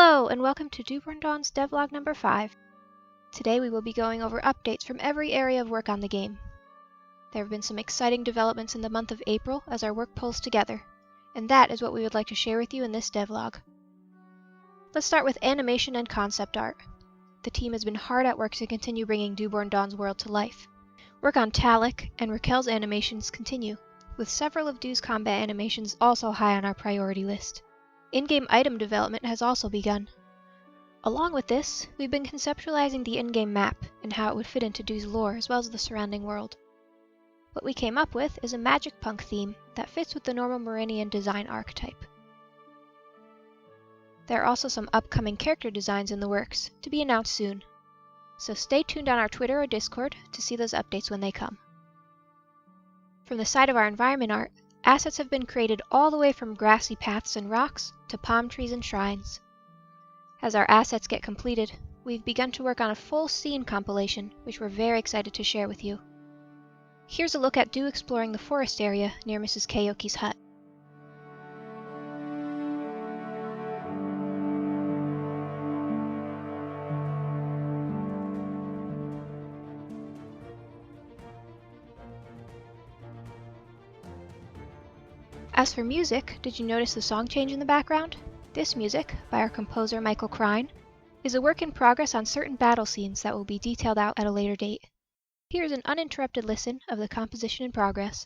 Hello, and welcome to Dewborne's Devlog number 5. Today we will be going over updates from every area of work on the game. There have been some exciting developments in the month of April as our work pulls together, and that is what we would like to share with you in this devlog. Let's start with animation and concept art. The team has been hard at work to continue bringing Dewborne Dawn's world to life. Work on Talik and Raquel's animations continue, with several of Dew's combat animations also high on our priority list. In-game item development has also begun. Along with this, we've been conceptualizing the in-game map and how it would fit into Dew's lore as well as the surrounding world. What we came up with is a magic punk theme that fits with the normal Meridian design archetype. There are also some upcoming character designs in the works, to be announced soon. So stay tuned on our Twitter or Discord to see those updates when they come. From the side of our environment art, assets have been created all the way from grassy paths and rocks to palm trees and shrines. As our assets get completed, we've begun to work on a full scene compilation, which we're very excited to share with you. Here's a look at Dew exploring the forest area near Mrs. Kayoki's hut. As for music, did you notice the song change in the background? This music, by our composer Michael Krein, is a work in progress on certain battle scenes that will be detailed out at a later date. Here's an uninterrupted listen of the composition in progress.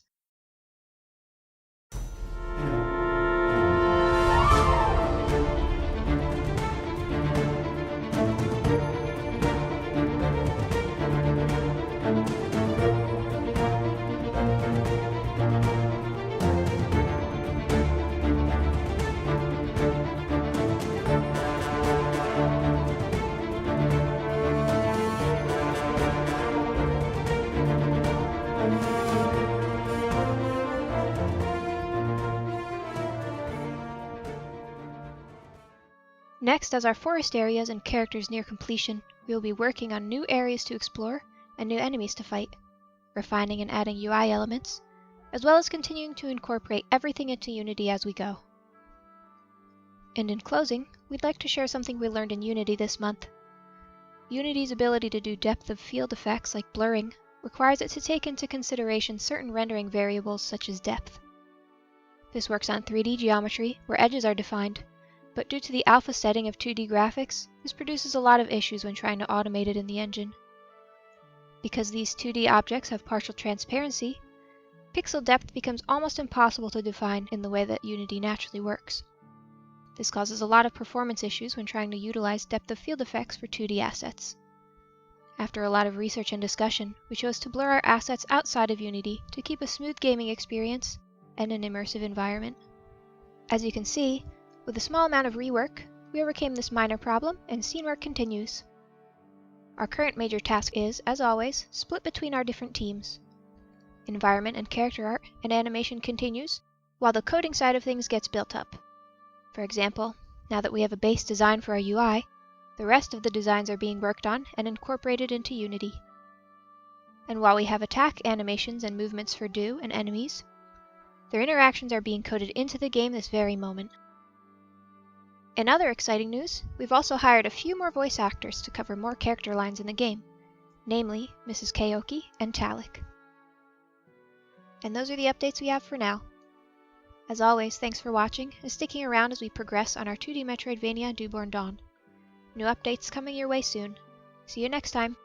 Next, as our forest areas and characters near completion, we will be working on new areas to explore and new enemies to fight, refining and adding UI elements, as well as continuing to incorporate everything into Unity as we go. And in closing, we'd like to share something we learned in Unity this month. Unity's ability to do depth of field effects like blurring requires it to take into consideration certain rendering variables such as depth. This works on 3D geometry where edges are defined, but due to the alpha setting of 2D graphics, this produces a lot of issues when trying to automate it in the engine. Because these 2D objects have partial transparency, pixel depth becomes almost impossible to define in the way that Unity naturally works. This causes a lot of performance issues when trying to utilize depth of field effects for 2D assets. After a lot of research and discussion, we chose to blur our assets outside of Unity to keep a smooth gaming experience and an immersive environment. As you can see, with a small amount of rework, we overcame this minor problem and scene work continues. Our current major task is, as always, split between our different teams. Environment and character art and animation continues, while the coding side of things gets built up. For example, now that we have a base design for our UI, the rest of the designs are being worked on and incorporated into Unity. And while we have attack animations and movements for Dew and enemies, their interactions are being coded into the game this very moment. In other exciting news, we've also hired a few more voice actors to cover more character lines in the game, namely Mrs. Kayoki and Talik. And those are the updates we have for now. As always, thanks for watching and sticking around as we progress on our 2D metroidvania Dewborne Dawn. New updates coming your way soon. See you next time!